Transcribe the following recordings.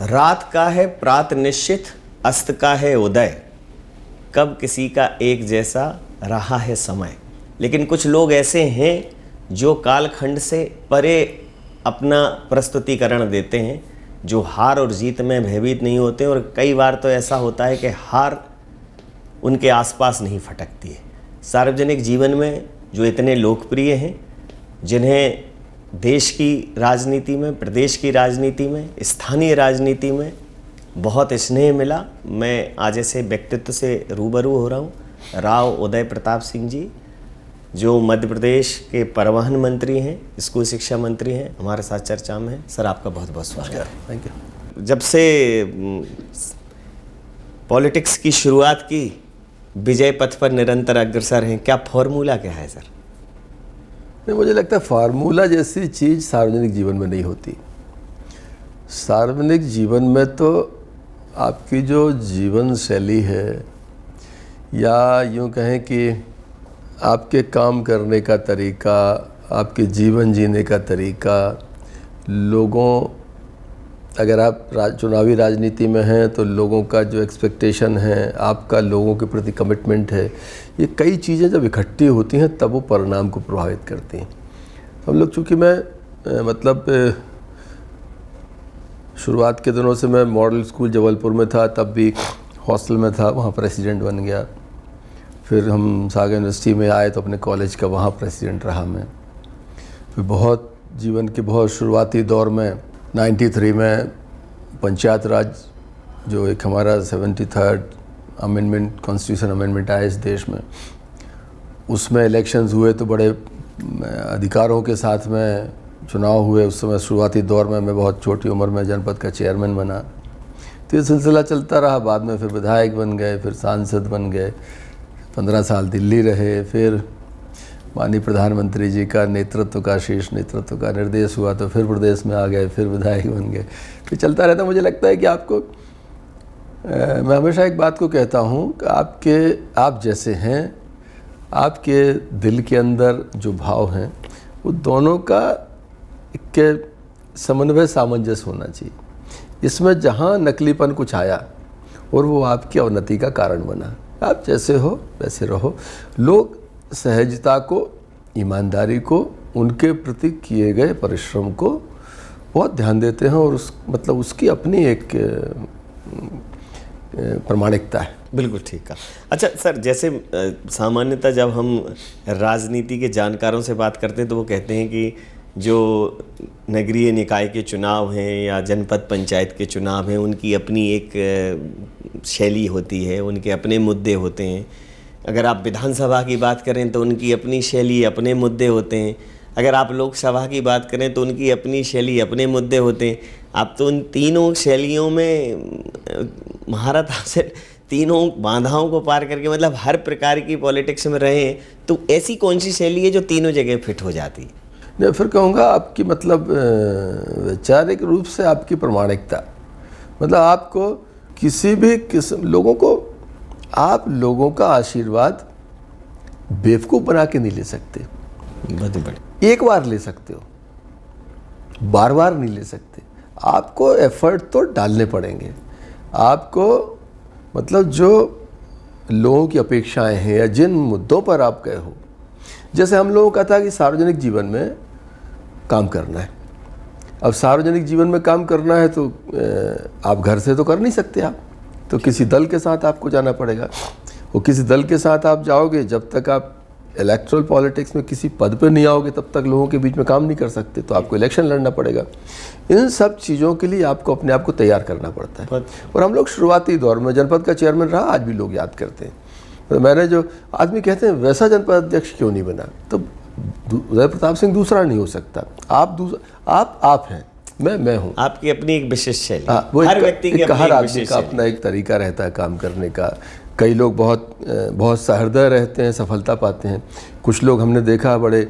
रात का है प्रात निश्चित, अस्त का है उदय, कब किसी का एक जैसा रहा है समय। लेकिन कुछ लोग ऐसे हैं जो कालखंड से परे अपना प्रस्तुतिकरण देते हैं, जो हार और जीत में भयभीत नहीं होते। और कई बार तो ऐसा होता है कि हार उनके आसपास नहीं फटकती है। सार्वजनिक जीवन में जो इतने लोकप्रिय हैं, जिन्हें देश की राजनीति में, प्रदेश की राजनीति में, स्थानीय राजनीति में बहुत स्नेह मिला, मैं आज ऐसे व्यक्तित्व से रूबरू हो रहा हूँ। राव उदय प्रताप सिंह जी, जो मध्य प्रदेश के परिवहन मंत्री हैं, स्कूल शिक्षा मंत्री हैं, हमारे साथ चर्चा में हैं। सर, आपका बहुत बहुत स्वागत है। Thank you. जब से पॉलिटिक्स की शुरुआत की, विजय पथ पर निरंतर अग्रसर हैं। क्या फॉर्मूला क्या है सर? नहीं, मुझे लगता है फार्मूला जैसी चीज़ सार्वजनिक जीवन में नहीं होती। सार्वजनिक जीवन में तो आपकी जो जीवन शैली है, या यूँ कहें कि आपके काम करने का तरीका, आपके जीवन जीने का तरीका, लोगों, अगर आप चुनावी राजनीति में हैं तो लोगों का जो एक्सपेक्टेशन है, आपका लोगों के प्रति कमिटमेंट है, ये कई चीज़ें जब इकट्ठी होती हैं तब वो परिणाम को प्रभावित करती हैं। हम लोग, चूँकि मैं मतलब शुरुआत के दिनों से मैं मॉडल स्कूल जबलपुर में था, तब भी हॉस्टल में था, वहाँ प्रेसिडेंट बन गया। फिर हम सागर यूनिवर्सिटी में आए तो अपने कॉलेज का वहाँ प्रेसिडेंट रहा मैं। फिर बहुत जीवन के बहुत शुरुआती दौर में 93 में पंचायत राज, जो एक हमारा 73rd अमेंडमेंट, कॉन्स्टिट्यूशन अमेंडमेंट आया इस देश में, उसमें इलेक्शंस हुए तो बड़े अधिकारों के साथ में चुनाव हुए। उस समय शुरुआती दौर में मैं बहुत छोटी उम्र में जनपद का चेयरमैन बना। तो ये सिलसिला चलता रहा। बाद में फिर विधायक बन गए, फिर सांसद बन गए, 15 साल दिल्ली रहे। फिर माननीय प्रधानमंत्री जी का नेतृत्व का, शीर्ष नेतृत्व का निर्देश हुआ तो फिर प्रदेश में आ गए, फिर विधायक बन गए। फिर चलता रहता। मुझे लगता है कि आपको, मैं हमेशा एक बात को कहता हूँ कि आप जैसे हैं, आपके दिल के अंदर जो भाव हैं, वो दोनों का एक समन्वय, सामंजस्य होना चाहिए। इसमें जहाँ नकलीपन कुछ आया और वो आपकी अवनति का कारण बना, आप जैसे हो वैसे रहो। लोग सहजता को, ईमानदारी को, उनके प्रति किए गए परिश्रम को बहुत ध्यान देते हैं, और उसकी अपनी एक प्रामाणिकता है। बिल्कुल ठीक कहा। अच्छा सर, जैसे सामान्यतः जब हम राजनीति के जानकारों से बात करते हैं तो वो कहते हैं कि जो नगरीय निकाय के चुनाव हैं या जनपद पंचायत के चुनाव हैं, उनकी अपनी एक शैली होती है, उनके अपने मुद्दे होते हैं। अगर आप विधानसभा की बात करें तो उनकी अपनी शैली, अपने मुद्दे होते हैं। अगर आप लोकसभा की बात करें तो उनकी अपनी शैली, अपने मुद्दे होते हैं। आप तो उन तीनों शैलियों में महारत हासिल, तीनों बाधाओं को पार करके, मतलब हर प्रकार की पॉलिटिक्स में रहे हैं, तो ऐसी कौन सी शैली है जो तीनों जगह फिट हो जाती है? मैं फिर कहूँगा आपकी मतलब वैचारिक रूप से आपकी प्रामाणिकता, मतलब आपको किसी भी किस्म, लोगों को, आप लोगों का आशीर्वाद बेवकूफ़ बना के नहीं ले सकते। एक बार ले सकते हो, बार बार नहीं ले सकते। आपको एफर्ट तो डालने पड़ेंगे। आपको मतलब जो लोगों की अपेक्षाएं हैं या जिन मुद्दों पर आप गए हो, जैसे हम लोगों का था कि सार्वजनिक जीवन में काम करना है। अब सार्वजनिक जीवन में काम करना है तो आप घर से तो कर नहीं सकते, आप तो किसी दल के साथ आपको जाना पड़ेगा। और किसी दल के साथ आप जाओगे, जब तक आप इलेक्टोरल पॉलिटिक्स में किसी पद पे नहीं आओगे तब तक लोगों के बीच में काम नहीं कर सकते, तो आपको इलेक्शन लड़ना पड़ेगा। इन सब चीज़ों के लिए आपको अपने आप को तैयार करना पड़ता है। और हम लोग शुरुआती दौर में जनपद का चेयरमैन रहा, आज भी लोग याद करते हैं। तो मैंने जो आदमी कहते हैं वैसा जनपद अध्यक्ष क्यों नहीं बना, तो उदय प्रताप सिंह दूसरा नहीं हो सकता। आप हैं, मैं हूँ। आपकी अपनी एक विशेष शैली, हर व्यक्ति के हर आदमी का अपना एक तरीका रहता है काम करने का। कई लोग बहुत सहृदय रहते हैं, सफलता पाते हैं। कुछ लोग हमने देखा बड़े,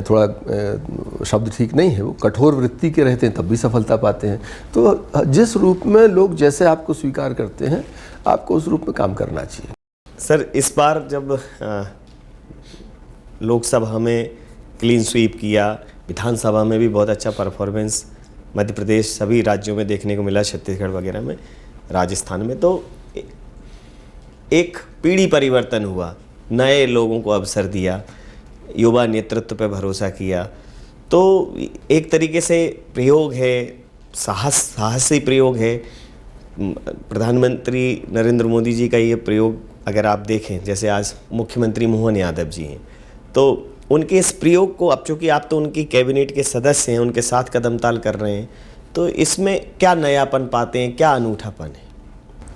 थोड़ा शब्द ठीक नहीं है, वो कठोर वृत्ति के रहते हैं, तब भी सफलता पाते हैं। तो जिस रूप में लोग जैसे आपको स्वीकार करते हैं, आपको उस रूप में काम करना चाहिए। सर, इस बार जब लोकसभा में क्लीन स्वीप किया, विधानसभा में भी बहुत अच्छा परफॉर्मेंस मध्य प्रदेश सभी राज्यों में देखने को मिला, छत्तीसगढ़ वगैरह में, राजस्थान में। तो एक पीढ़ी परिवर्तन हुआ, नए लोगों को अवसर दिया, युवा नेतृत्व पर भरोसा किया। तो एक तरीके से प्रयोग है, साहसी प्रयोग है। प्रधानमंत्री नरेंद्र मोदी जी का ये प्रयोग अगर आप देखें, जैसे आज मुख्यमंत्री मोहन यादव जी हैं, तो उनके इस प्रयोग को, अब चूँकि आप तो उनकी कैबिनेट के सदस्य हैं, उनके साथ कदम ताल कर रहे हैं, तो इसमें क्या नयापन पाते हैं, क्या अनूठापन है?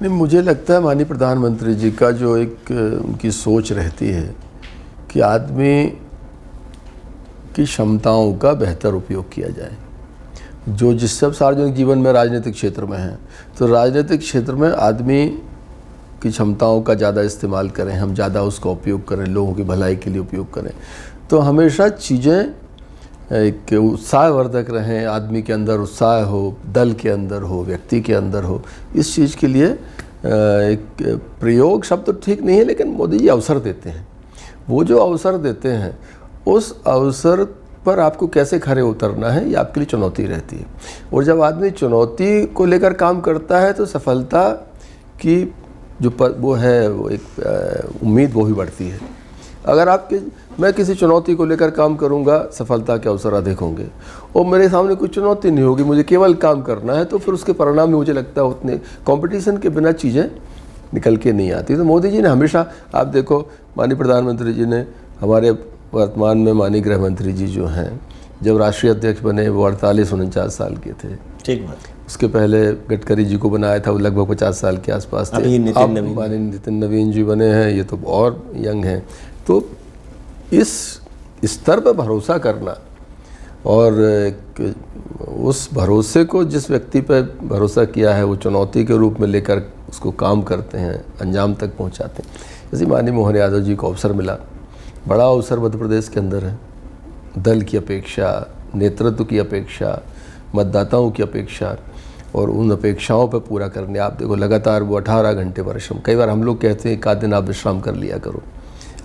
नहीं, मुझे लगता है माननीय प्रधानमंत्री जी का जो एक उनकी सोच रहती है कि आदमी की क्षमताओं का बेहतर उपयोग किया जाए। जो जिस सब सार्वजनिक जीवन में, राजनीतिक क्षेत्र में है, तो राजनीतिक क्षेत्र में आदमी की क्षमताओं का ज़्यादा इस्तेमाल करें, हम ज़्यादा उसका उपयोग करें, लोगों की भलाई के लिए उपयोग करें, तो हमेशा चीज़ें एक उत्साहवर्धक रहें, आदमी के अंदर उत्साह हो, दल के अंदर हो, व्यक्ति के अंदर हो। इस चीज़ के लिए एक प्रयोग शब्द तो ठीक नहीं है, लेकिन मोदी जी अवसर देते हैं। वो जो अवसर देते हैं, उस अवसर पर आपको कैसे खरे उतरना है, ये आपके लिए चुनौती रहती है। और जब आदमी चुनौती को लेकर काम करता है तो सफलता की जो वो है, वो एक उम्मीद वो भी बढ़ती है। अगर मैं किसी चुनौती को लेकर काम करूंगा, सफलता के अवसर अधिक होंगे। और मेरे सामने कोई चुनौती नहीं होगी, मुझे केवल काम करना है, तो फिर उसके परिणाम में मुझे लगता है उतने कंपटीशन के बिना चीज़ें निकल के नहीं आती। तो मोदी जी ने हमेशा, आप देखो माननीय प्रधानमंत्री जी ने, हमारे वर्तमान में माननीय गृह मंत्री जी जो हैं, जब राष्ट्रीय अध्यक्ष बने वो 48-49 साल के थे। ठीक बात। उसके पहले गडकरी जी को बनाया था, वो लगभग 50 साल के आसपास थे। अभी माननीय नितिन नवीन जी बने हैं, ये तो और यंग हैं। तो इस स्तर पर भरोसा करना और उस भरोसे को जिस व्यक्ति पर भरोसा किया है, वो चुनौती के रूप में लेकर उसको काम करते हैं, अंजाम तक पहुंचाते हैं। जैसे माननीय मोहन यादव जी को अवसर मिला, बड़ा अवसर मध्य प्रदेश के अंदर है। दल की अपेक्षा, नेतृत्व की अपेक्षा, मतदाताओं की अपेक्षा, और उन अपेक्षाओं पर पूरा करने, आप देखो लगातार वो 18 घंटे परिश्रम। कई बार हम लोग कहते हैं एक आध दिन आप विश्राम कर लिया करो,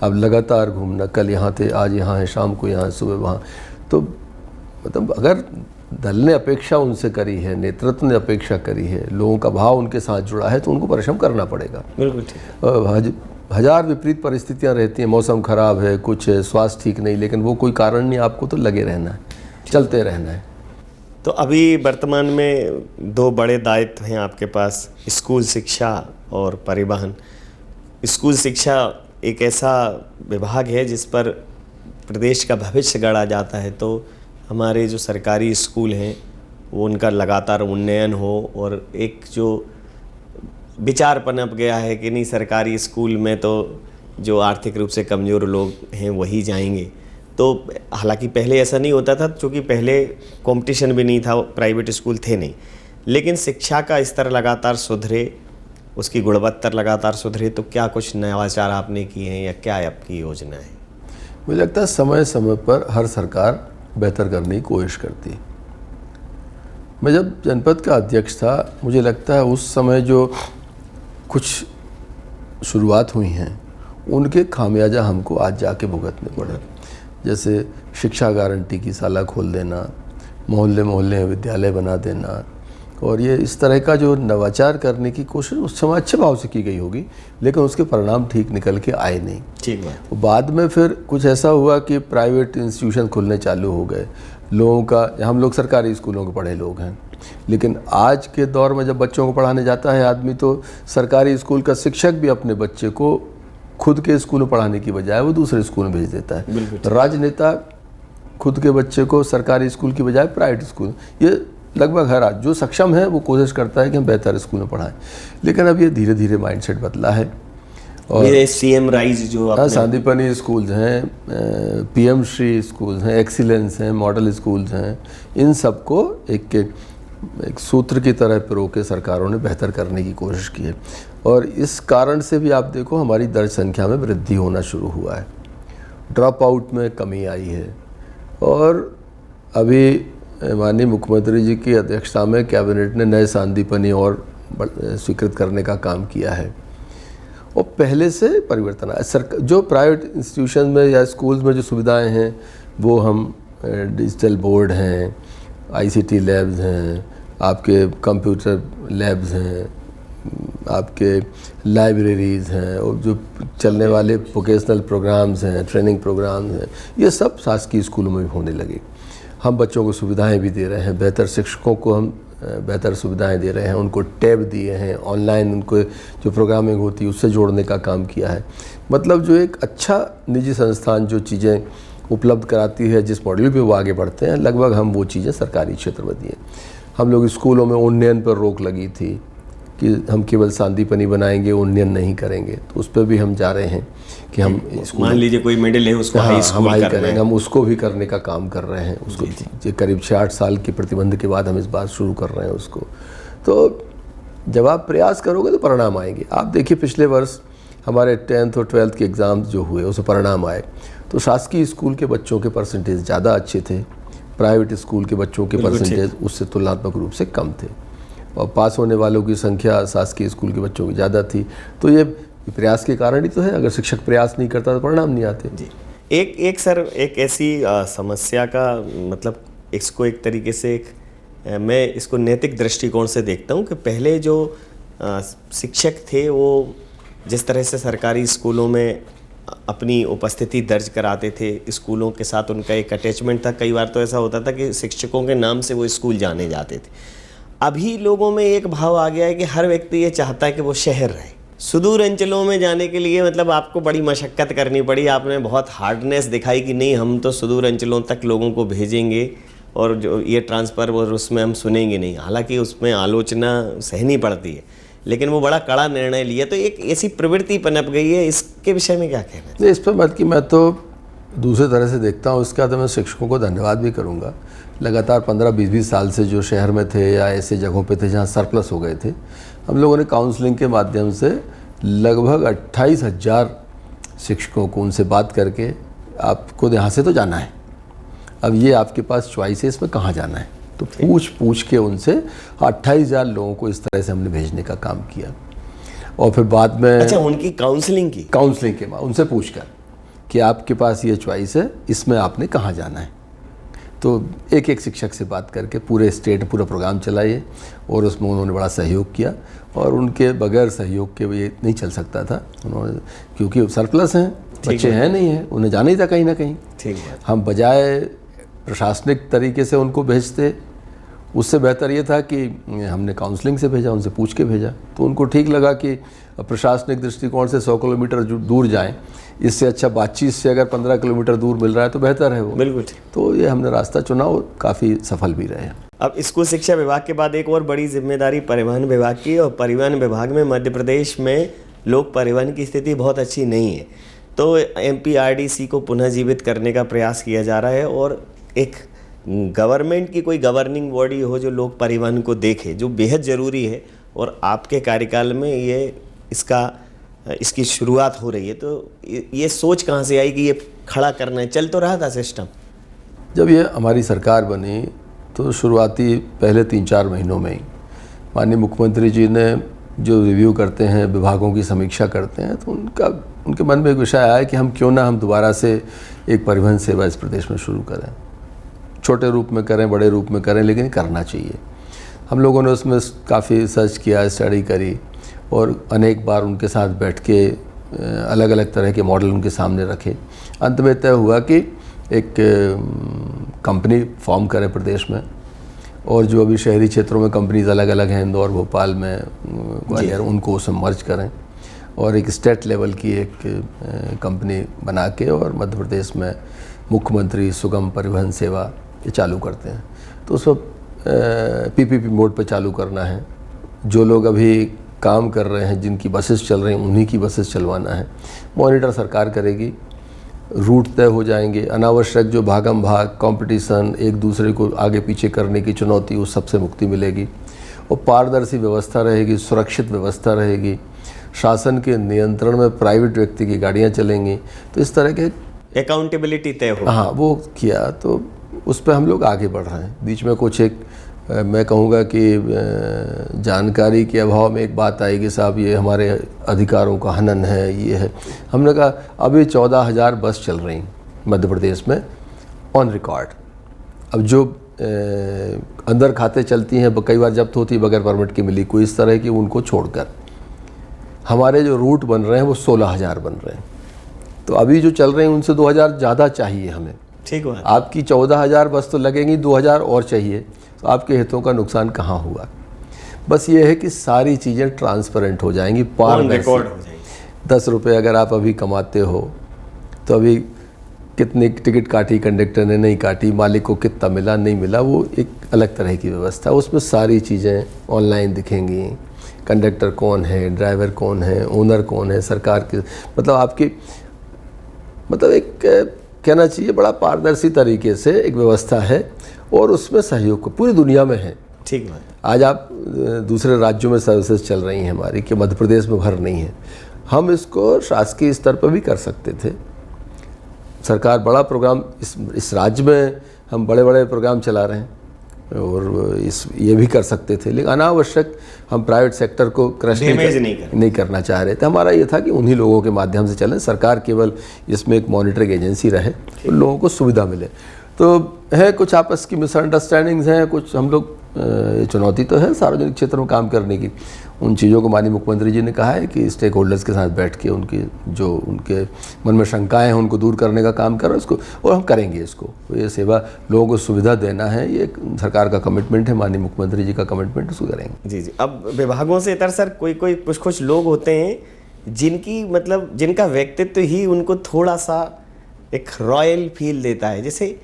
अब लगातार घूमना, कल यहाँ थे, आज यहाँ है, शाम को यहाँ, सुबह वहाँ। तो मतलब अगर दल ने अपेक्षा उनसे करी है, नेतृत्व ने अपेक्षा करी है, लोगों का भाव उनके साथ जुड़ा है, तो उनको परिश्रम करना पड़ेगा। बिल्कुल ठीक। हजार विपरीत परिस्थितियाँ रहती हैं, मौसम खराब है, कुछ है, स्वास्थ्य ठीक नहीं, लेकिन वो कोई कारण नहीं, आपको तो लगे रहना है, चलते रहना है। तो अभी वर्तमान में 2 बड़े दायित्व हैं आपके पास, स्कूल शिक्षा और परिवहन। स्कूल शिक्षा एक ऐसा विभाग है जिस पर प्रदेश का भविष्य गढ़ा जाता है, तो हमारे जो सरकारी स्कूल हैं वो उनका लगातार उन्नयन हो, और एक जो विचार पनप गया है कि नहीं, सरकारी स्कूल में तो जो आर्थिक रूप से कमज़ोर लोग हैं वही जाएंगे। तो हालांकि पहले ऐसा नहीं होता था, क्योंकि पहले कंपटीशन भी नहीं था, प्राइवेट स्कूल थे नहीं, लेकिन शिक्षा का स्तर लगातार सुधरे, उसकी गुणवत्ता लगातार सुधरे। तो क्या कुछ नवाचार आपने किए हैं या क्या आपकी योजना है? मुझे लगता है समय समय पर हर सरकार बेहतर करने की कोशिश करती है। मैं जब जनपद का अध्यक्ष था, मुझे लगता है उस समय जो कुछ शुरुआत हुई हैं, उनके खामियाजा हमको आज जाके भुगतने पड़े। जैसे शिक्षा गारंटी की साला खोल देना, मोहल्ले मोहल्ले में विद्यालय बना देना, और ये इस तरह का जो नवाचार करने की कोशिश उस समय अच्छे भाव से की गई होगी, लेकिन उसके परिणाम ठीक निकल के आए नहीं। ठीक है। बाद में फिर कुछ ऐसा हुआ कि प्राइवेट इंस्टीट्यूशन खुलने चालू हो गए लोगों का। हम लोग सरकारी स्कूलों के पढ़े लोग हैं, लेकिन आज के दौर में जब बच्चों को पढ़ाने जाता है आदमी, तो सरकारी स्कूल का शिक्षक भी अपने बच्चे को खुद के स्कूल में पढ़ाने की बजाय वो दूसरे स्कूल में भेज देता है। राजनेता खुद के बच्चे को सरकारी स्कूल की बजाय प्राइवेट स्कूल, ये लगभग हर आज जो सक्षम है वो कोशिश करता है कि हम बेहतर स्कूल में पढ़ाएं। लेकिन अब ये धीरे धीरे माइंडसेट बदला है। और CM राइज जो सांदीपनी स्कूल्स हैं, PM श्री स्कूल्स हैं, एक्सीलेंस हैं, मॉडल स्कूल्स हैं, इन सबको एक सूत्र की तरह पिरो के सरकारों ने बेहतर करने की कोशिश की है। और इस कारण से भी आप देखो हमारी दर्ज संख्या में वृद्धि होना शुरू हुआ है, ड्रॉप आउट में कमी आई है। और अभी माननीय मुख्यमंत्री जी की अध्यक्षता में कैबिनेट ने नए सांदीपनी और स्वीकृत करने का काम किया है, और पहले से परिवर्तन आया। जो प्राइवेट इंस्टीट्यूशन में या स्कूल्स में जो सुविधाएं हैं, वो हम डिजिटल बोर्ड हैं, आईसीटी लैब्स हैं, आपके कंप्यूटर लैब्स हैं, आपके लाइब्रेरीज़ हैं, और जो चलने वाले वोकेशनल प्रोग्राम्स हैं, ट्रेनिंग प्रोग्राम्स हैं, ये सब शासकीय स्कूलों में भी होने लगे। हम बच्चों को सुविधाएं भी दे रहे हैं, बेहतर शिक्षकों को हम बेहतर सुविधाएं दे रहे हैं, उनको टैब दिए हैं, ऑनलाइन उनको जो प्रोग्रामिंग होती है उससे जोड़ने का काम किया है। मतलब जो एक अच्छा निजी संस्थान जो चीज़ें उपलब्ध कराती है, जिस मॉडल पे वो आगे बढ़ते हैं, लगभग हम वो चीज़ें सरकारी क्षेत्र में दिए। हम लोग स्कूलों में उन्नयन पर रोक लगी थी कि हम केवल सांदीपनी बनाएंगे, उन्नयन नहीं करेंगे, तो उस पर भी हम जा रहे हैं कि हम मान लीजिए कोई मेडल है उसको हाई स्कूल हम करेंगे, हम उसको भी करने का काम कर रहे हैं। उसको जी करीब 6-8 साल के प्रतिबंध के बाद हम इस बात शुरू कर रहे हैं उसको। तो जब आप प्रयास करोगे तो परिणाम आएंगे। आप देखिए पिछले वर्ष हमारे 10th और 12th के एग्ज़ाम्स जो हुए उसमें परिणाम आए, तो शासकीय स्कूल के बच्चों के परसेंटेज ज़्यादा अच्छे थे, प्राइवेट स्कूल के बच्चों के परसेंटेज उससे तुलनात्मक रूप से कम थे, और पास होने वालों की संख्या शासकीय स्कूल के बच्चों की ज़्यादा थी। तो ये प्रयास के कारण ही तो है, अगर शिक्षक प्रयास नहीं करता तो परिणाम नहीं आते। जी एक सर एक ऐसी समस्या का मतलब इसको एक तरीके से मैं इसको नैतिक दृष्टिकोण से देखता हूँ कि पहले जो शिक्षक थे वो जिस तरह से सरकारी स्कूलों में अपनी उपस्थिति दर्ज कराते थे, स्कूलों के साथ उनका एक अटैचमेंट था। कई बार तो ऐसा होता था कि शिक्षकों के नाम से वो स्कूल जाने जाते थे। अभी लोगों में एक भाव आ गया है कि हर व्यक्ति ये चाहता है कि वो शहर रहे। सुदूर अंचलों में जाने के लिए मतलब आपको बड़ी मशक्क़त करनी पड़ी, आपने बहुत हार्डनेस दिखाई कि नहीं हम तो सुदूर अंचलों तक लोगों को भेजेंगे और जो ये ट्रांसफ़र और उसमें हम सुनेंगे नहीं। हालांकि उसमें आलोचना सहनी पड़ती है, लेकिन वो बड़ा कड़ा निर्णय लिया। तो एक ऐसी प्रवृत्ति पनप गई है, इसके विषय में क्या कहना है? इस पर मत कि मैं तो दूसरे तरह से देखता हूँ। इसका तो मैं शिक्षकों को धन्यवाद भी करूँगा। लगातार 15-20 साल से जो शहर में थे या ऐसे जगहों पे थे जहाँ सरप्लस हो गए थे, हम लोगों ने काउंसलिंग के माध्यम से लगभग 28,000 शिक्षकों को उनसे बात करके आपको यहाँ से तो जाना है, अब ये आपके पास चॉइस है, इसमें कहाँ जाना है, तो पूछ के उनसे 28,000 लोगों को इस तरह से हमने भेजने का काम किया। और फिर बाद में अच्छा, उनकी काउंसलिंग के बाद उनसे पूछकर कि आपके पास ये चॉइस है, इसमें आपने कहाँ जाना है। तो एक एक शिक्षक से बात करके पूरे स्टेट पूरा प्रोग्राम चलाइए, और उसमें उन्होंने बड़ा सहयोग किया, और उनके बगैर सहयोग के ये नहीं चल सकता था। उन्होंने, क्योंकि सरप्लस हैं, बच्चे हैं नहीं हैं, उन्हें जाना ही था कहीं ना कहीं। ठीक है, हम बजाय प्रशासनिक तरीके से उनको भेजते, उससे बेहतर ये था कि हमने काउंसलिंग से भेजा, उनसे पूछ के भेजा। तो उनको ठीक लगा कि प्रशासनिक दृष्टिकोण से 100 किलोमीटर दूर जाएं, इससे अच्छा बातचीत से अगर 15 किलोमीटर दूर मिल रहा है तो बेहतर है वो। बिल्कुल। तो ये हमने रास्ता चुना और काफ़ी सफल भी रहे। अब स्कूल शिक्षा विभाग के बाद एक और बड़ी जिम्मेदारी परिवहन विभाग की, और परिवहन विभाग में मध्य प्रदेश में लोक परिवहन की स्थिति बहुत अच्छी नहीं है। तो MPRDC को पुनः जीवित करने का प्रयास किया जा रहा है, और एक गवर्नमेंट की कोई गवर्निंग बॉडी हो जो लोक परिवहन को देखे, जो बेहद ज़रूरी है। और आपके कार्यकाल में इसकी शुरुआत हो रही है, तो ये सोच कहाँ से आई कि ये खड़ा करना है? चल तो रहा था सिस्टम। जब ये हमारी सरकार बनी तो शुरुआती पहले 3-4 महीनों में ही माननीय मुख्यमंत्री जी ने जो रिव्यू करते हैं, विभागों की समीक्षा करते हैं, तो उनके मन में एक विषय आया कि हम क्यों ना हम दोबारा से एक परिवहन सेवा इस प्रदेश में शुरू करें। छोटे रूप में करें, बड़े रूप में करें, लेकिन करना चाहिए। हम लोगों ने उसमें काफ़ी रिसर्च किया, स्टडी करी, और अनेक बार उनके साथ बैठ के अलग अलग तरह के मॉडल उनके सामने रखे। अंत में तय हुआ कि एक कंपनी फॉर्म करें प्रदेश में, और जो अभी शहरी क्षेत्रों में कंपनीज अलग अलग हैं, इंदौर, भोपाल में, ग्वालियर, उनको उसमें मर्ज करें, और एक स्टेट लेवल की एक कंपनी बना के और मध्य प्रदेश में मुख्यमंत्री सुगम परिवहन सेवा ये चालू करते हैं। तो उसको PPP मोड पे चालू करना है। जो लोग अभी काम कर रहे हैं, जिनकी बसेस चल रही हैं, उन्हीं की बसेस चलवाना है। मॉनिटर सरकार करेगी, रूट तय हो जाएंगे। अनावश्यक जो भागम भाग, कंपटीशन, एक दूसरे को आगे पीछे करने की चुनौती, उस सबसे मुक्ति मिलेगी, और पारदर्शी व्यवस्था रहेगी, सुरक्षित व्यवस्था रहेगी। शासन के नियंत्रण में प्राइवेट व्यक्ति की गाड़ियाँ चलेंगी। तो इस तरह के अकाउंटेबिलिटी तय हो। हाँ, वो किया, तो उस पर हम लोग आगे बढ़ रहे हैं। बीच में कुछ एक मैं कहूँगा कि जानकारी के अभाव में एक बात आई कि साहब ये हमारे अधिकारों का हनन है, ये है। हमने कहा अभी 14,000 बस चल रही मध्य प्रदेश में ऑन रिकॉर्ड। अब जो अंदर खाते चलती हैं, कई बार जब्त होती है बगैर परमिट की मिली, कोई इस तरह की, उनको छोड़कर हमारे जो रूट बन रहे हैं वो 16,000 बन रहे हैं। तो अभी जो चल रहे हैं उनसे 2,000 ज़्यादा चाहिए हमें। ठीक है, आपकी 14,000 बस तो लगेंगी, 2,000 और चाहिए, तो आपके हितों का नुकसान कहाँ हुआ। बस ये है कि सारी चीज़ें ट्रांसपेरेंट हो जाएंगी, पारदर्शी हो जाएंगी। 10 रुपये अगर आप अभी कमाते हो तो अभी कितनी टिकट काटी कंडक्टर ने, नहीं काटी, मालिक को कितना मिला नहीं मिला, वो एक अलग तरह की व्यवस्था। उसमें सारी चीज़ें ऑनलाइन दिखेंगी, कंडक्टर कौन है, ड्राइवर कौन है, ओनर कौन है, सरकार के, मतलब आपकी, मतलब एक कहना चाहिए बड़ा पारदर्शी तरीके से एक व्यवस्था है और उसमें सहयोग को पूरी दुनिया में है। ठीक है। आज आप दूसरे राज्यों में सर्विसेज चल रही हैं हमारी, कि मध्य प्रदेश में भर नहीं है, हम इसको शासकीय स्तर पर भी कर सकते थे। सरकार बड़ा प्रोग्राम, इस राज्य में हम बड़े बड़े प्रोग्राम चला रहे हैं और ये भी कर सकते थे, लेकिन अनावश्यक हम प्राइवेट सेक्टर को क्रश नहीं करना चाह रहे थे। हमारा ये था कि उन्हीं लोगों के माध्यम से चलें, सरकार केवल इसमें एक मॉनिटरिंग एजेंसी रहे, उन लोगों को सुविधा मिले। तो है कुछ आपस की मिसअंडरस्टैंडिंग्स हैं, कुछ हम लोग, चुनौती तो है सार्वजनिक क्षेत्र में काम करने की। उन चीज़ों को माननीय मुख्यमंत्री जी ने कहा है कि स्टेक होल्डर्स के साथ बैठ के उनकी जो उनके मन में शंकाएं हैं उनको दूर करने का काम करें इसको, और हम करेंगे इसको। ये सेवा लोगों को सुविधा देना है, ये सरकार का कमिटमेंट है, माननीय मुख्यमंत्री जी का कमिटमेंट, उसको करेंगे। जी। अब विभागों से इतर सर कुछ लोग होते हैं जिनकी मतलब जिनका व्यक्तित्व ही उनको थोड़ा सा एक रॉयल फील देता है, जैसे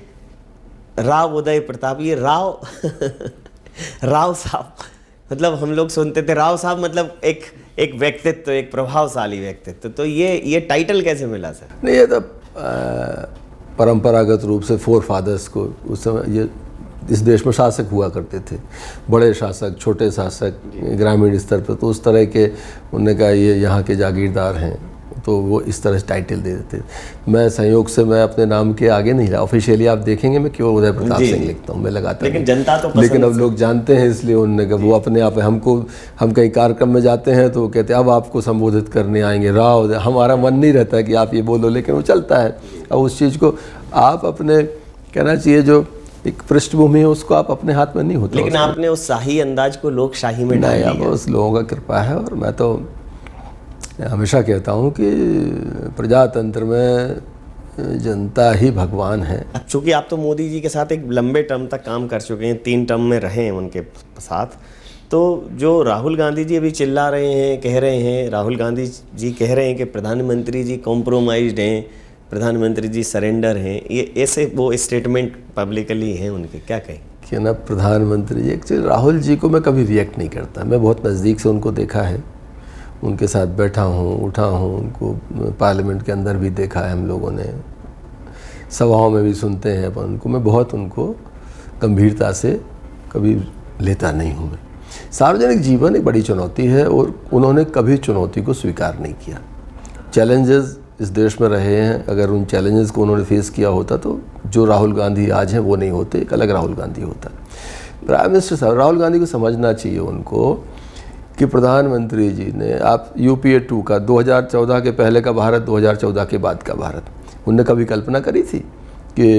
राव उदय प्रताप, ये राव राव साहब, मतलब हम लोग सुनते थे राव साहब, मतलब एक व्यक्तित्व, एक प्रभावशाली व्यक्तित्व। तो ये टाइटल कैसे मिला सर? नहीं, ये तो परंपरागत रूप से फोर फादर्स को उस समय ये इस देश में शासक हुआ करते थे, बड़े शासक, छोटे शासक, ग्रामीण स्तर पर, तो उस तरह के उन्होंने कहा ये यहाँ के जागीरदार हैं, तो वो इस तरह से टाइटल दे देते। मैं संयोग से मैं अपने नाम के आगे नहीं रहा, ऑफिशियली आप देखेंगे मैं केवल उदय प्रताप सिंह लिखता हूँ, मैं लगाता लेकिन जनता तो लेकिन अब लोग जानते हैं, इसलिए उन्होंने कहा, वो अपने आप हमको, हम कहीं कार्यक्रम में जाते हैं तो वो कहते हैं अब आपको संबोधित करने आएंगे राव, हमारा मन नहीं रहता है कि आप ये बोलो, लेकिन वो चलता है। अब उस चीज़ को आप अपने, कहना चाहिए जो एक पृष्ठभूमि है उसको आप अपने हाथ में नहीं होता, लेकिन आपने उस शाही अंदाज को लोकशाही में डाल दिया। उस लोगों का कृपा है। और मैं तो हमेशा कहता हूँ कि प्रजातंत्र में जनता ही भगवान है। चूँकि आप तो मोदी जी के साथ एक लंबे टर्म तक काम कर चुके हैं, 3 टर्म में रहे हैं उनके साथ, तो जो राहुल गांधी जी अभी चिल्ला रहे हैं, कह रहे हैं, राहुल गांधी जी कह रहे हैं कि प्रधानमंत्री जी कॉम्प्रोमाइज्ड हैं, प्रधानमंत्री जी सरेंडर हैं, ये ऐसे वो स्टेटमेंट पब्लिकली हैं उनके, क्या कहें? कि ना प्रधानमंत्री जी, एक्चुअली राहुल जी को मैं कभी रिएक्ट नहीं करता, मैं बहुत नज़दीक से उनको देखा है, उनके साथ बैठा हूँ, उठा हूँ, उनको पार्लियामेंट के अंदर भी देखा है, हम लोगों ने सभाओं में भी सुनते हैं अपन उनको, मैं बहुत उनको गंभीरता से कभी लेता नहीं हूँ। मैं, सार्वजनिक जीवन एक बड़ी चुनौती है और उन्होंने कभी चुनौती को स्वीकार नहीं किया। चैलेंजेस इस देश में रहे हैं, अगर उन चैलेंजेस को उन्होंने फेस किया होता तो जो राहुल गांधी आज हैं वो नहीं होते, एक अलग राहुल गांधी होता। प्राइम मिनिस्टर साहब राहुल गांधी को समझना चाहिए उनको कि प्रधानमंत्री जी ने, आप UPA 2 का 2014 के पहले का भारत, 2014 के बाद का भारत, उनने कभी कल्पना करी थी कि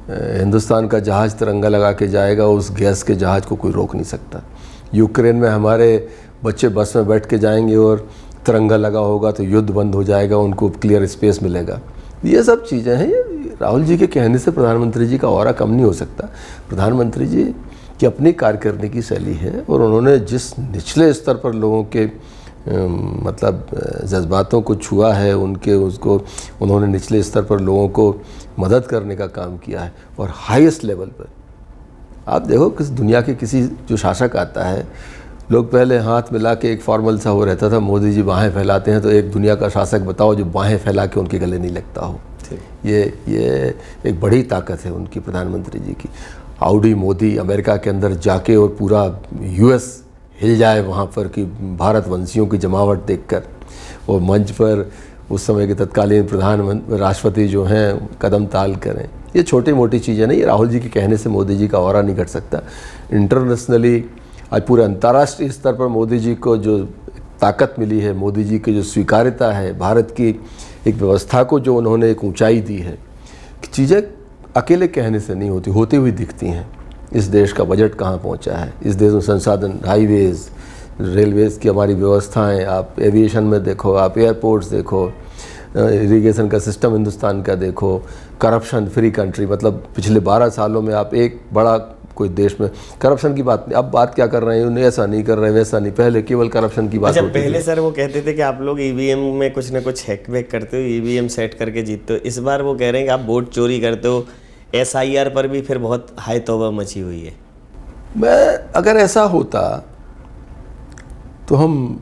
हिंदुस्तान का जहाज़ तिरंगा लगा के जाएगा, उस गैस के जहाज़ को कोई रोक नहीं सकता। यूक्रेन में हमारे बच्चे बस में बैठ के जाएंगे और तिरंगा लगा होगा तो युद्ध बंद हो जाएगा, उनको क्लियर स्पेस मिलेगा। ये सब चीज़ें हैं, ये राहुल जी के कहने से प्रधानमंत्री जी का ऑरा कम नहीं हो सकता। प्रधानमंत्री जी की अपनी कार्य करने की शैली है और उन्होंने जिस निचले स्तर पर लोगों के मतलब जज्बातों को छुआ है, उनके उसको उन्होंने निचले स्तर पर लोगों को मदद करने का काम किया है। और हाईएस्ट लेवल पर आप देखो किस दुनिया के किसी जो शासक आता है, लोग पहले हाथ मिला के एक फॉर्मल सा हो रहता था, मोदी जी बाहें फैलाते हैं तो एक दुनिया का शासक बताओ जो बाहें फैला के उनके गले नहीं लगता हो। ये एक बड़ी ताकत है उनकी, प्रधानमंत्री जी की। हाउडी मोदी अमेरिका के अंदर जाके और पूरा US हिल जाए वहाँ पर कि भारतवंशियों की जमावट देखकर, और मंच पर उस समय के तत्कालीन प्रधानमंत्री राष्ट्रपति जो हैं कदम ताल करें। ये छोटी मोटी चीज़ें नहीं, राहुल जी के कहने से मोदी जी का ऑरा नहीं घट सकता। इंटरनेशनली आज पूरे अंतर्राष्ट्रीय स्तर पर मोदी जी को जो ताकत मिली है, मोदी जी की जो स्वीकार्यता है, भारत की एक व्यवस्था को जो उन्होंने एक ऊंचाई दी है, चीज़ें अकेले कहने से नहीं होती, होती हुई दिखती हैं। इस देश का बजट कहाँ पहुँचा है, इस देश में संसाधन, हाईवेज़, रेलवेज़ की हमारी व्यवस्थाएं, आप एविएशन में देखो, आप एयरपोर्ट्स देखो, इरिगेशन का सिस्टम हिंदुस्तान का देखो, करप्शन फ्री कंट्री, मतलब पिछले 12 सालों में आप एक बड़ा कोई देश में करप्शन की बात नहीं, अब बात क्या कर रहे हैं, उन्हें ऐसा नहीं कर रहे हैं, वैसा नहीं, पहले केवल करप्शन की बात अच्छा, होती पहले थी। सर वो कहते थे कि आप लोग ईवीएम में कुछ ना कुछ हैक वैक करते हो, ईवीएम सेट करके जीतते हो। इस बार वो कह रहे हैं कि आप वोट चोरी करते हो। SIR पर भी फिर बहुत हाई तौबा मची हुई है। अगर ऐसा होता तो हम,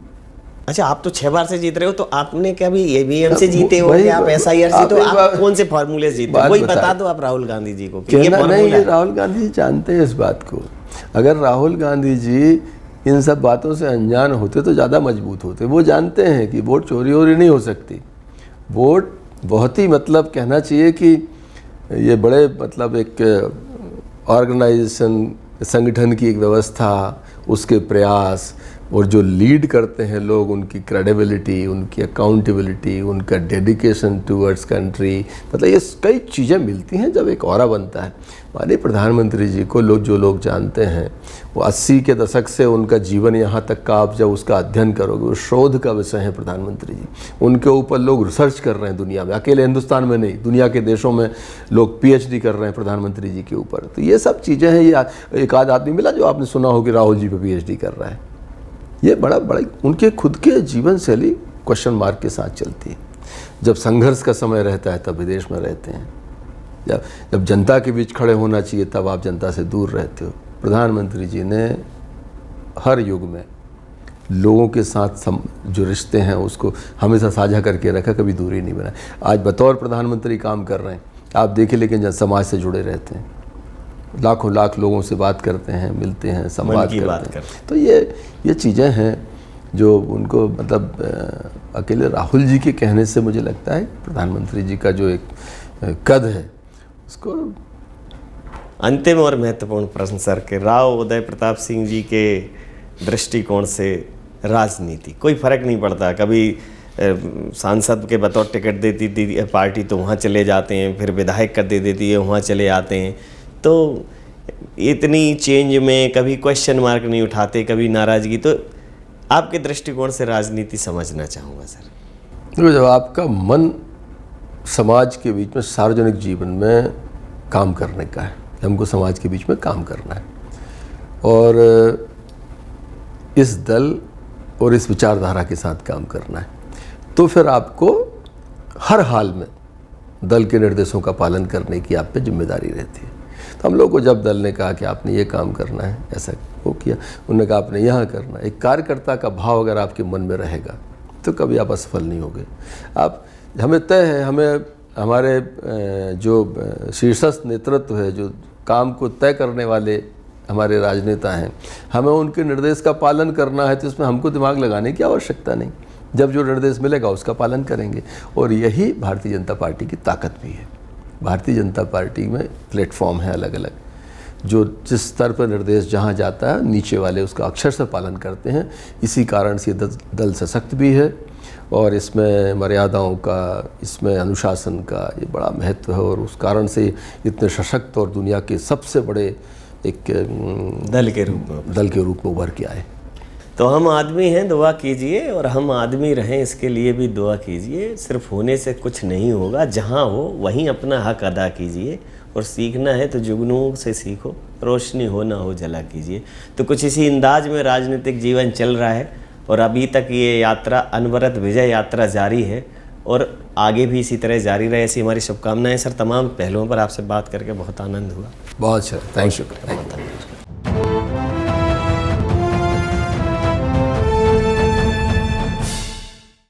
अच्छा, आप तो 6 बार से जीत रहे हो, तो आपने क्या भी ईवीएम से जीते हो वही- या आप SIR से? तो आप कौन से फॉर्मूले से जीते हो? बात वही बता- बता दो आप राहुल गांधी जी को कि ये कहना नहीं, फॉर्मूला ये है। राहुल गांधी जी जानते हैं इस बात को। अगर राहुल गांधी जी इन सब बातों से अनजान होते तो ज़्यादा मजबूत होते। वो जानते हैं कि वोट चोरी वोरी नहीं हो सकती। वोट बहुत ही, मतलब कहना चाहिए कि ये बड़े, मतलब एक ऑर्गेनाइजेशन, संगठन की एक व्यवस्था, उसके प्रयास और जो लीड करते हैं लोग, उनकी क्रेडिबिलिटी, उनकी अकाउंटेबिलिटी, उनका डेडिकेशन टूवर्ड्स कंट्री, मतलब ये कई चीज़ें मिलती हैं जब एक ऑरा बनता है। माननीय प्रधानमंत्री जी को जो लोग जानते हैं, वो 80 के दशक से उनका जीवन यहाँ तक का आप जब उसका अध्ययन करोगे, वो शोध का विषय है प्रधानमंत्री जी। उनके ऊपर लोग रिसर्च कर रहे हैं दुनिया में, अकेले हिंदुस्तान में नहीं, दुनिया के देशों में लोग PhD कर रहे हैं प्रधानमंत्री जी के ऊपर। तो ये सब चीज़ें हैं। ये एक आध आदमी मिला जो आपने सुना हो कि राहुल जी पे PhD कर रहा है। ये बड़ा उनके खुद के जीवन शैली क्वेश्चन मार्क के साथ चलती है। जब संघर्ष का समय रहता है तब विदेश में रहते हैं, जब जनता के बीच खड़े होना चाहिए तब आप जनता से दूर रहते हो। प्रधानमंत्री जी ने हर युग में लोगों के साथ जो रिश्ते हैं उसको हमेशा साझा करके रखा, कभी दूरी नहीं बनाई। आज बतौर प्रधानमंत्री काम कर रहे हैं आप देखिए, लेकिन समाज से जुड़े रहते हैं, लाखों लाख लोगों से बात करते हैं, मिलते हैं, संवाद करते हैं। तो ये चीज़ें हैं जो उनको, मतलब अकेले राहुल जी के कहने से मुझे लगता है प्रधानमंत्री जी का जो एक कद है उसको। अंतिम और महत्वपूर्ण प्रश्न सर के राव उदय प्रताप सिंह जी के दृष्टिकोण से राजनीति कोई फर्क नहीं पड़ता। कभी सांसद के बतौर टिकट देती थी पार्टी तो वहाँ चले जाते हैं, फिर विधायक कर दे देती है वहाँ चले आते हैं। तो इतनी चेंज में कभी क्वेश्चन मार्क नहीं उठाते, कभी नाराज़गी। तो आपके दृष्टिकोण से राजनीति समझना चाहूँगा सर। देखो, जब आपका मन समाज के बीच में, सार्वजनिक जीवन में काम करने का है, हमको समाज के बीच में काम करना है और इस दल और इस विचारधारा के साथ काम करना है, तो फिर आपको हर हाल में दल के निर्देशों का पालन करने की आप पे जिम्मेदारी रहती है। तो हम लोग को जब दल ने कहा कि आपने ये काम करना है, ऐसा वो किया, उन्होंने कहा आपने यहाँ करना है। एक कार्यकर्ता का भाव अगर आपके मन में रहेगा तो कभी आप असफल नहीं होगे। आप, हमें तय है, हमें हमारे जो शीर्षस्थ नेतृत्व है, जो काम को तय करने वाले हमारे राजनेता हैं, हमें उनके निर्देश का पालन करना है। तो इसमें हमको दिमाग लगाने की आवश्यकता नहीं, जब जो निर्देश मिलेगा उसका पालन करेंगे। और यही भारतीय जनता पार्टी की ताकत भी है। भारतीय जनता पार्टी में प्लेटफॉर्म है अलग अलग, जो जिस स्तर पर निर्देश जहाँ जाता है नीचे वाले उसका अक्षर से पालन करते हैं। इसी कारण से दल सशक्त भी है और इसमें मर्यादाओं का, इसमें अनुशासन का ये बड़ा महत्व है और उस कारण से इतने सशक्त और दुनिया के सबसे बड़े एक दल के रूप में उभर के आए। तो हम आदमी हैं, दुआ कीजिए, और हम आदमी रहें इसके लिए भी दुआ कीजिए। सिर्फ होने से कुछ नहीं होगा, जहाँ हो वहीं अपना हक अदा कीजिए और सीखना है तो जुगनू से सीखो, रोशनी हो ना हो जला कीजिए। तो कुछ इसी अंदाज में राजनीतिक जीवन चल रहा है और अभी तक ये यात्रा अनवरत विजय यात्रा जारी है और आगे भी इसी तरह जारी रहे, ऐसी हमारी शुभकामनाएं। सर, तमाम पहलुओं पर आपसे बात करके बहुत आनंद हुआ। बहुत अच्छा, थैंक यू।